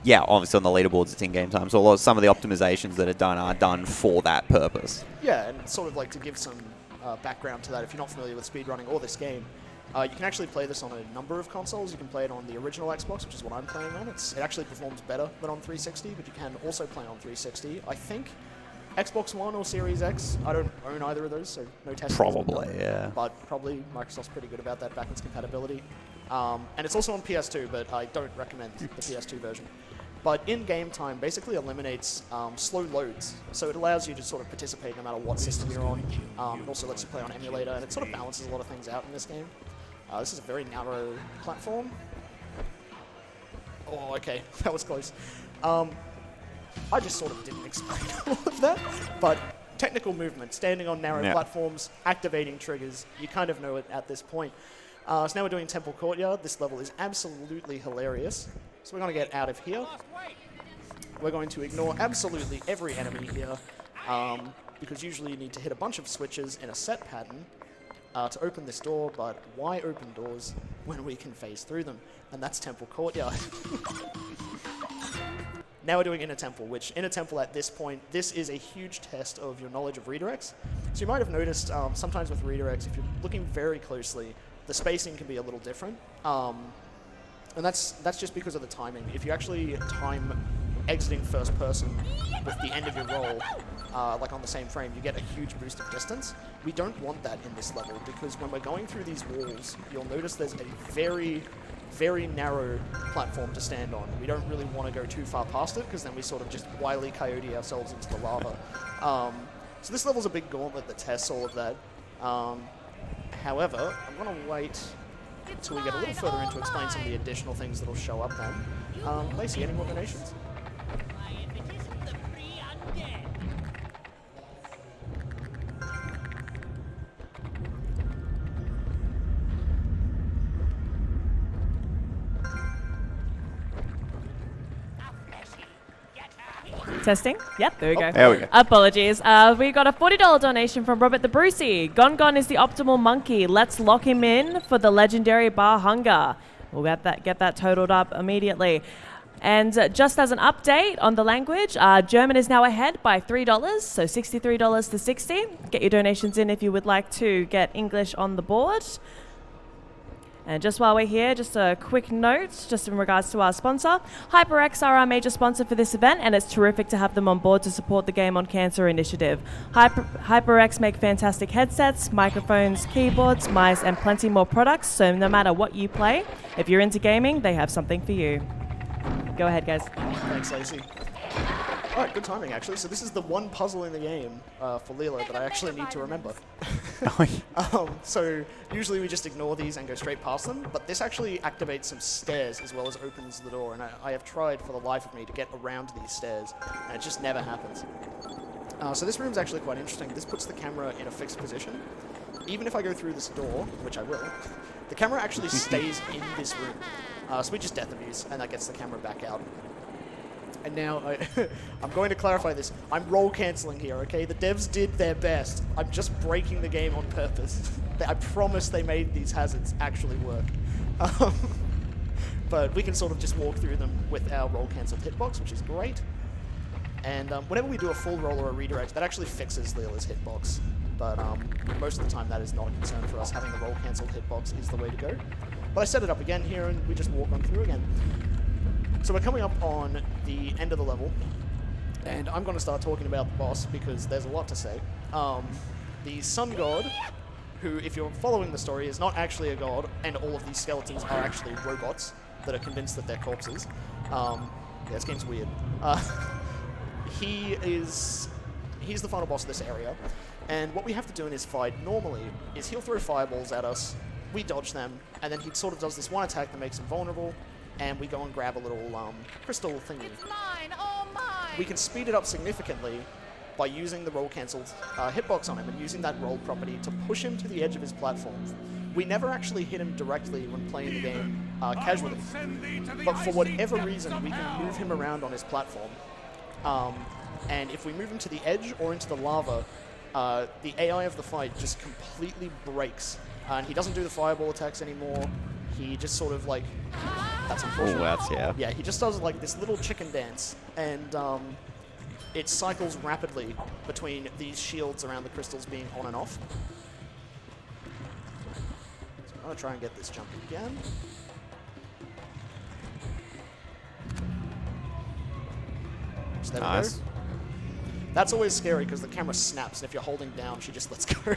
yeah, obviously on the leaderboards it's in-game time, so some of the optimizations that are done for that purpose. Yeah, and sort of like to give some background to that, if you're not familiar with speedrunning or this game, you can actually play this on a number of consoles. You can play it on the original Xbox, which is what I'm playing on. It actually performs better than on 360, but you can also play on 360. I think Xbox One or Series X. I don't own either of those, so no testing. Probably, yeah. But probably Microsoft's pretty good about that backwards compatibility. And it's also on PS2, but I don't recommend the PS2 version. But in-game time basically eliminates slow loads, so it allows you to sort of participate no matter what system you're on. It also lets you play on emulator, and it sort of balances a lot of things out in this game. This is a very narrow platform. Oh, okay, that was close. I just sort of didn't explain all of that, but technical movement, standing on narrow platforms, activating triggers, you kind of know it at this point. So now we're doing Temple Courtyard. This level is absolutely hilarious. So we're going to get out of here. We're going to ignore absolutely every enemy here, because usually you need to hit a bunch of switches in a set pattern to open this door, but why open doors when we can phase through them? And that's Temple Courtyard. Now we're doing Inner Temple, which Inner Temple at this point, this is a huge test of your knowledge of redirects. So you might have noticed sometimes with redirects, if you're looking very closely, the spacing can be a little different. And that's just because of the timing. If you actually time exiting first person with the end of your roll, like on the same frame, you get a huge boost of distance. We don't want that in this level, because when we're going through these walls, you'll notice there's a very, very narrow platform to stand on. We don't really want to go too far past it, because then we sort of just Wile E. Coyote ourselves into the lava. So this level's a big gauntlet that tests all of that. However, I'm going to wait until we get a little further in to explain some of the additional things that'll show up then. Lacey, any more donations? Testing? Yep, there we go. There we go. Apologies. We got a $40 donation from Robert the Brucey. Gon Gon is the optimal monkey. Let's lock him in for the legendary bar hunger. We'll get that totaled up immediately. And just as an update on the language, German is now ahead by $3, so $63 to $60. Get your donations in if you would like to get English on the board. And just while we're here, just a quick note, just in regards to our sponsor. HyperX are our major sponsor for this event, and it's terrific to have them on board to support the Game on Cancer initiative. HyperX make fantastic headsets, microphones, keyboards, mice, and plenty more products, so no matter what you play, if you're into gaming, they have something for you. Go ahead, guys. Thanks, Lacey. All right, good timing, actually. So this is the one puzzle in the game for Leela that I actually need to remember. So usually we just ignore these and go straight past them, but this actually activates some stairs as well as opens the door, and I have tried for the life of me to get around these stairs, and it just never happens. So this room's actually quite interesting. This puts the camera in a fixed position. Even if I go through this door, which I will, the camera actually stays in this room. So we just death abuse, and that gets the camera back out. And now, I'm going to clarify this. I'm roll cancelling here, okay? The devs did their best. I'm just breaking the game on purpose. I promise they made these hazards actually work. But we can sort of just walk through them with our roll cancelled hitbox, which is great. And whenever we do a full roll or a redirect, that actually fixes Leela's hitbox. But most of the time that is not a concern for us. Having the roll cancelled hitbox is the way to go. But I set it up again here and we just walk on through again. So we're coming up on the end of the level, and I'm going to start talking about the boss because there's a lot to say. The sun god, who, if you're following the story, is not actually a god, and all of these skeletons are actually robots that are convinced that they're corpses. Yeah, this game's weird. He's the final boss of this area, and what we have to do in his fight normally is he'll throw fireballs at us, we dodge them, and then he sort of does this one attack that makes him vulnerable, and we go and grab a little crystal thingy. It's mine, all mine. We can speed it up significantly by using the roll cancelled hitbox on him and using that roll property to push him to the edge of his platform. We never actually hit him directly when playing the game casually, but for whatever reason we can move him around on his platform. And if we move him to the edge or into the lava, the AI of the fight just completely breaks. And he doesn't do the fireball attacks anymore. He just sort of like That's Oh, unfortunate. that's, yeah. Yeah, he just does like this little chicken dance, and it cycles rapidly between these shields around the crystals being on and off. So I'm going to try and get this jump again. So there we Nice. go. That's always scary because the camera snaps, and if you're holding down, she just lets go.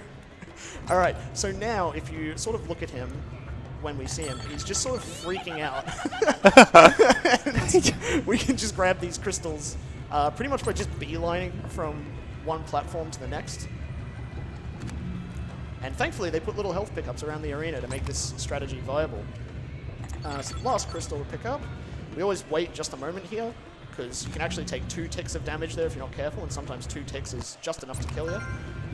All right, so now if you sort of look at him when we see him, he's just sort of freaking out. And we can just grab these crystals pretty much by just beelining from one platform to the next. And thankfully, they put little health pickups around the arena to make this strategy viable. So the last crystal to pick up. We always wait just a moment here, because you can actually take 2 ticks of damage there if you're not careful, and sometimes 2 ticks is just enough to kill you.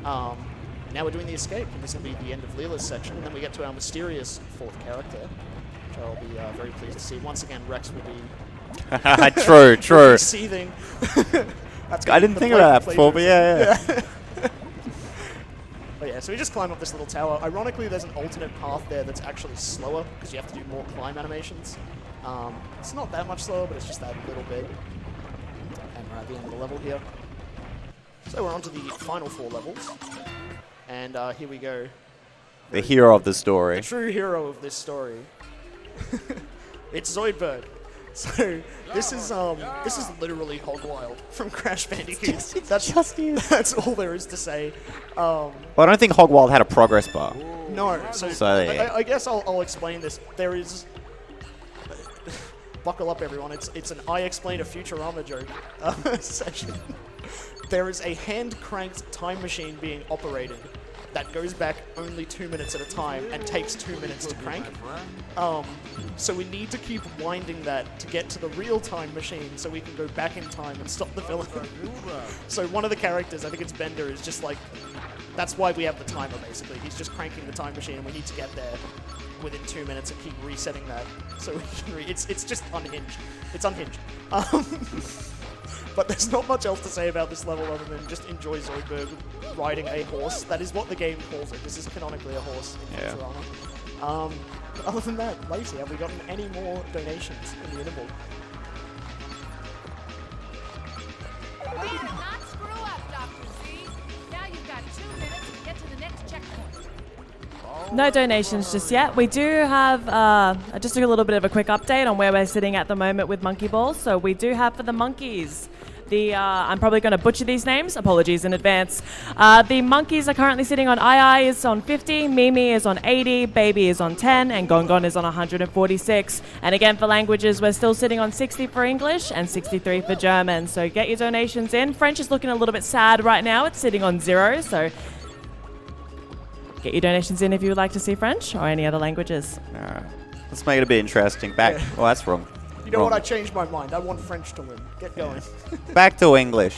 And now we're doing the escape, and this will be the end of Leela's section, and then we get to our mysterious 4th character, which I'll be very pleased to see. Once again, Rex will be True. seething. I didn't think about that before, but yeah. But yeah, so we just climb up this little tower. Ironically, there's an alternate path there that's actually slower, because you have to do more climb animations. It's not that much slower, but it's just that little bit. And we're at the end of the level here. So we're on to the final 4 levels. And here we go. The hero of the story. The true hero of this story. It's Zoidberg. So this is literally Hog Wild from Crash Bandicoot. That's all there is to say. Well, I don't think Hog Wild had a progress bar. No, so yeah. I guess I'll explain this. There is... Buckle up, everyone. It's an I Explain a Futurama joke session. There is a hand-cranked time machine being operated that goes back only 2 minutes at a time and takes 2 minutes to crank. So we need to keep winding that to get to the real time machine so we can go back in time and stop the villain. So one of the characters, I think it's Bender, is just like, that's why we have the timer basically. He's just cranking the time machine and we need to get there within 2 minutes and keep resetting that. So we can it's just unhinged. It's unhinged. But there's not much else to say about this level other than just enjoy Zoidberg riding a horse. That is what the game calls it. This is canonically a horse in Futurama. But other than that, Lacey, have we gotten any more donations in the interval? Way to not screw up, Dr. Z. Now you've got 2 minutes to get to the next checkpoint. No donations just yet. We do have just a little bit of a quick update on where we're sitting at the moment with Monkey Ball. So we do have for the monkeys. I'm probably going to butcher these names. Apologies in advance. The monkeys are currently sitting on II is on 50, Mimi is on 80, Baby is on 10, and Gongon is on 146. And again, for languages, we're still sitting on 60 for English and 63 for German. So get your donations in. French is looking a little bit sad right now. It's sitting on 0. So get your donations in if you would like to see French or any other languages. Alright. Let's make it a bit interesting. Back. Yeah. Oh, that's wrong. You know what? I changed my mind. I want French to win. Get going. Back to English.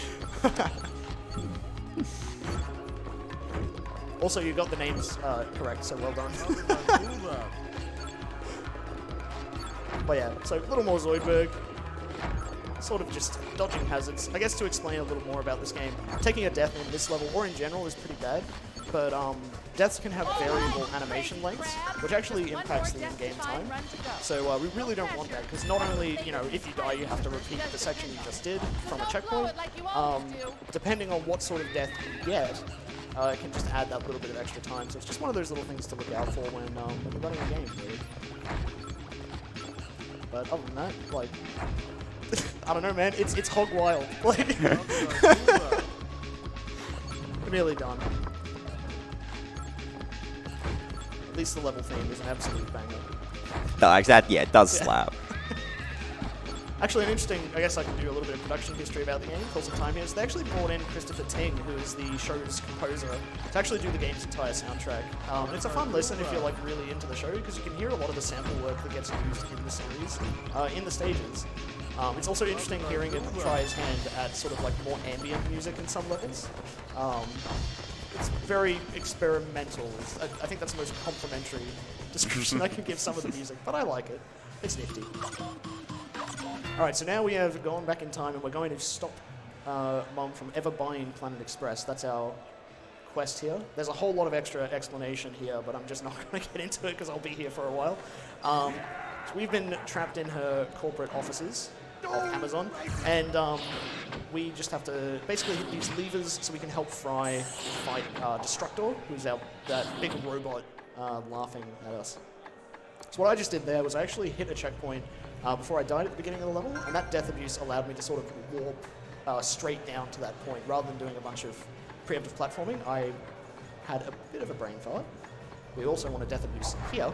Also, you got the names correct, so well done. But yeah, so a little more Zoidberg. Sort of just dodging hazards. I guess to explain a little more about this game, taking a death in this level, or in general, is pretty bad. But deaths can have variable animation lengths, which actually impacts the in-game time. So we really don't want that, because not only, if you die, you have to repeat the section you just did from a checkpoint. Depending on what sort of death you get, it can just add that little bit of extra time. So it's just one of those little things to look out for when you're running a game, really. But other than that, like, I don't know, man. It's Hog Wild. Like, nearly done. At least the level theme is an absolute banger. No, exactly. Yeah, it does slap. Actually, an interesting, I guess I can do a little bit of production history about the game, call some time here. So they actually brought in Christopher Ting, who is the show's composer, to actually do the game's entire soundtrack. It's a fun listen if you're like really into the show, because you can hear a lot of the sample work that gets used in the series, in the stages. It's also interesting hearing him try his hand at sort of like more ambient music in some levels. It's very experimental. I think that's the most complimentary description I can give some of the music, but I like it. It's nifty. Alright, so now we have gone back in time and we're going to stop Mom from ever buying Planet Express. That's our quest here. There's a whole lot of extra explanation here, but I'm just not going to get into it because I'll be here for a while. So we've been trapped in her corporate offices of Amazon, and we just have to basically hit these levers so we can help Fry fight Destructor, who's that big robot laughing at us. So what I just did there was I actually hit a checkpoint before I died at the beginning of the level, and that death abuse allowed me to sort of warp straight down to that point rather than doing a bunch of preemptive platforming. I had a bit of a brain fart. We also want a death abuse here.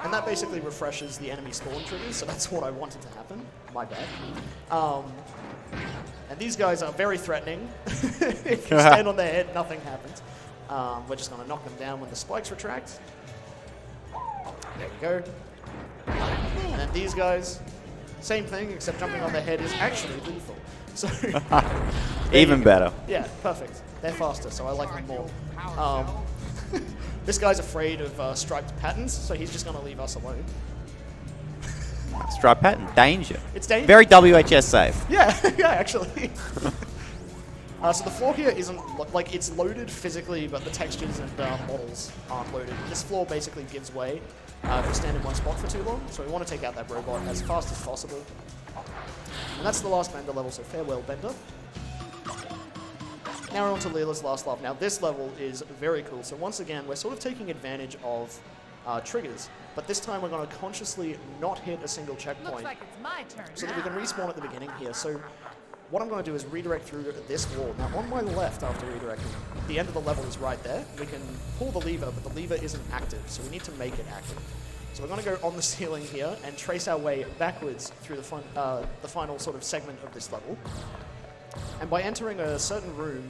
And that basically refreshes the enemy spawn triggers, so that's what I wanted to happen. My bad. And these guys are very threatening. If you stand on their head, nothing happens. We're just going to knock them down when the spikes retract. There we go. And then these guys, same thing, except jumping on their head is actually lethal. So Even better. Yeah, perfect. They're faster, so I like them more. This guy's afraid of striped patterns, so he's just going to leave us alone. Stripe pattern, danger. It's dangerous. Very WHS safe. Yeah, yeah, actually. So the floor here isn't, like, it's loaded physically, but the textures and models aren't loaded. This floor basically gives way if you stand in one spot for too long, so we want to take out that robot as fast as possible. And that's the last Bender level, so farewell, Bender. Now we're on to Leela's last love. Now this level is very cool. So once again, we're sort of taking advantage of triggers, but this time we're going to consciously not hit a single checkpoint. Looks like it's my turn so that we now. can respawn at the beginning here. So what I'm going to do is redirect through this wall. Now on my left after redirecting, the end of the level is right there. We can pull the lever, but the lever isn't active, so we need to make it active. So we're going to go on the ceiling here and trace our way backwards through the final sort of segment of this level. And by entering a certain room,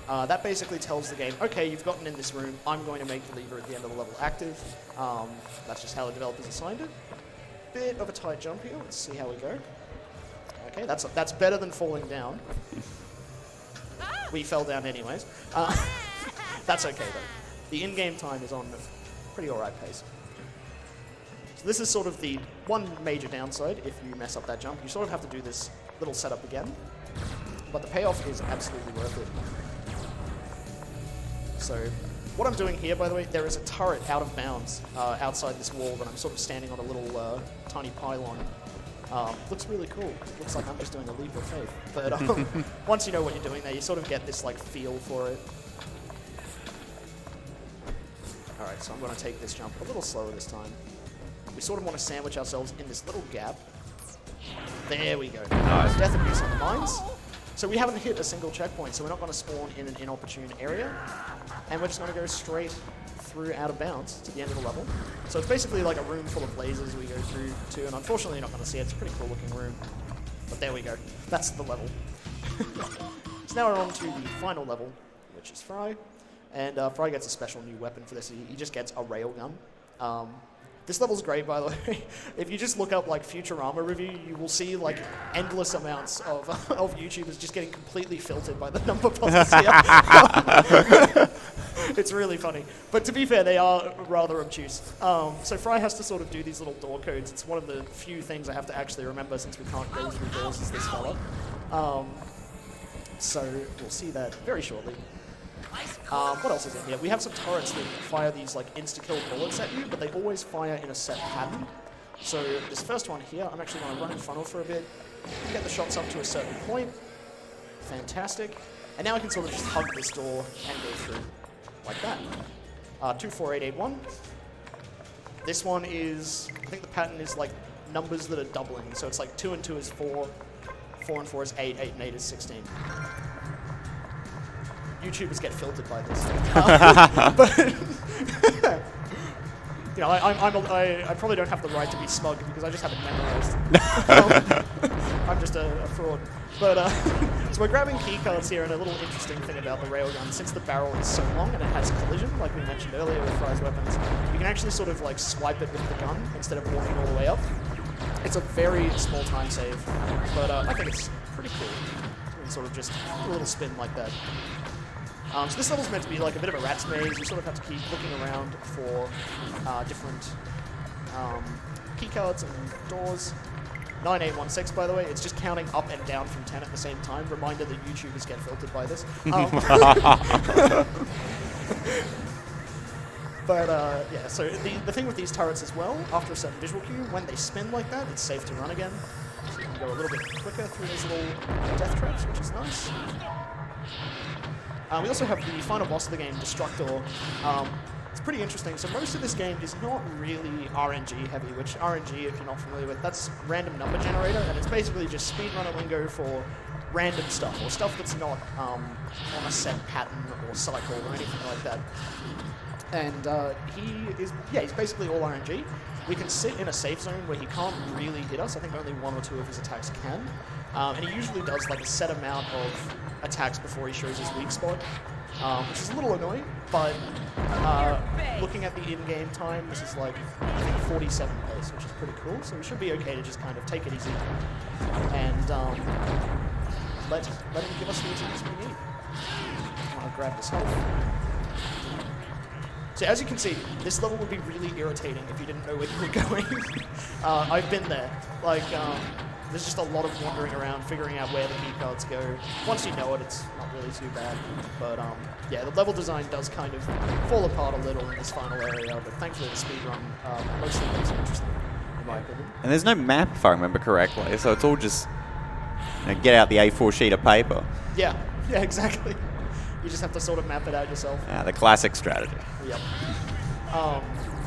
that basically tells the game, okay, you've gotten in this room, I'm going to make the lever at the end of the level active. That's just how the developers assigned it. Bit of a tight jump here, let's see how we go. Okay, that's better than falling down. We fell down anyways. That's okay though. The in-game time is on pretty alright pace. So this is sort of the one major downside if you mess up that jump. You sort of have to do this little setup again. But the payoff is absolutely worth it. So what I'm doing here, by the way, there is a turret out of bounds outside this wall that I'm sort of standing on a little tiny pylon. Looks really cool. Looks like I'm just doing a leap of faith. But once you know what you're doing there, you sort of get this like feel for it. Alright, so I'm going to take this jump a little slower this time. We sort of want to sandwich ourselves in this little gap. There we go. Nice. Death abuse on the mines. So we haven't hit a single checkpoint, so we're not going to spawn in an inopportune area. And we're just going to go straight through out of bounds to the end of the level. So it's basically like a room full of lasers we go through to, and unfortunately you're not going to see it. It's a pretty cool looking room. But there we go. That's the level. So now we're on to the final level, which is Fry. And Fry gets a special new weapon for this. He just gets a railgun. This level's great, by the way. If you just look up like Futurama review, you will see like endless amounts of YouTubers just getting completely filtered by the number puzzles here. It's really funny. But to be fair, they are rather obtuse. So Fry has to sort of do these little door codes. It's one of the few things I have to actually remember since we can't go through doors as this fella. So we'll see that very shortly. What else is in here? We have some turrets that fire these like insta-kill bullets at you, but they always fire in a set pattern. So this first one here, I'm actually going to run in front of for a bit, get the shots up to a certain point. Fantastic. And now I can sort of just hug this door and go through like that. 24881. This one is, I think the pattern is like numbers that are doubling. So it's like 2 and 2 is 4, 4 and 4 is 8, 8 and 8 is 16. YouTubers get filtered by this. But you know, I probably don't have the right to be smug because I just have it memorized. I'm just a fraud. But so we're grabbing keycards here, and a little interesting thing about the railgun, since the barrel is so long and it has collision, like we mentioned earlier with Fry's weapons, you can actually sort of like swipe it with the gun instead of walking all the way up. It's a very small time save, but I think it's pretty cool. You can sort of just do a little spin like that. So this level's meant to be like a bit of a rat's maze. You sort of have to keep looking around for different keycards and doors. 9816, by the way, it's just counting up and down from 10 at the same time. Reminder that YouTubers get filtered by this. But yeah, so the thing with these turrets as well, after a certain visual cue, when they spin like that, it's safe to run again. So you can go a little bit quicker through these little death traps, which is nice. We also have the final boss of the game, Destructor. It's pretty interesting. So most of this game is not really RNG heavy, which RNG, if you're not familiar with, that's random number generator, and it's basically just speedrunner lingo for random stuff, or stuff that's not on a set pattern or cycle or anything like that. And he's basically all RNG. We can sit in a safe zone where he can't really hit us. I think only one or two of his attacks can. And he usually does like a set amount of attacks before he shows his weak spot, which is a little annoying, but looking at the in-game time, this is like, I think 47 pace, which is pretty cool. So we should be okay to just kind of take it easy and let him give us the attacks we need. I want to grab this health. So as you can see, this level would be really irritating if you didn't know where you were going. I've been there. Like, there's just a lot of wandering around, figuring out where the key cards go. Once you know it, it's not really too bad. But yeah, the level design does kind of fall apart a little in this final area, but thankfully the speedrun mostly makes it interesting, in my opinion. And there's no map, if I remember correctly, so it's all just get out the A4 sheet of paper. Yeah, exactly. You just have to sort of map it out yourself. The classic strategy. Yep.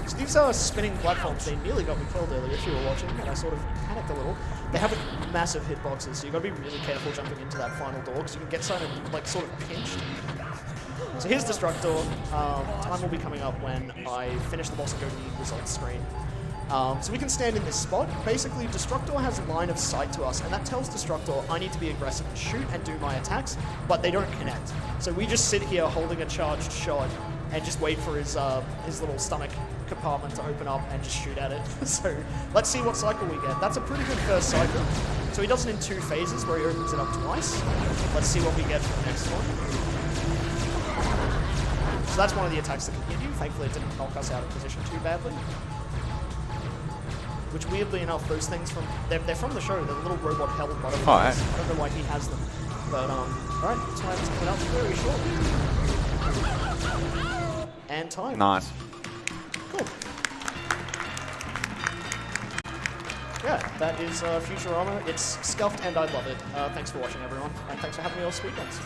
So these are spinning platforms. They nearly got me killed earlier if you were watching, and I sort of panicked a little. They have massive hitboxes, so you've got to be really careful jumping into that final door, because you can get sort of pinched. So here's Destructor. Time will be coming up when I finish the boss and go to the results screen. So we can stand in this spot. Basically, Destructor has line of sight to us, and that tells Destructor I need to be aggressive and shoot and do my attacks, but they don't connect. So we just sit here holding a charged shot and just wait for his little stomach compartment to open up and just shoot at it. So let's see what cycle we get. That's a pretty good first cycle. So he does it in 2 phases where he opens it up twice. Let's see what we get for the next one. So that's one of the attacks that can hit you. Thankfully it didn't knock us out of position too badly. Which, weirdly enough, those things they're from the show. They're little robot hell butterflies. I don't know why he has them. But, alright, time's coming up very shortly. And time. Nice. Cool. Yeah, that is Futurama. It's scuffed and I love it. Thanks for watching, everyone. And thanks for having me on Speedruns.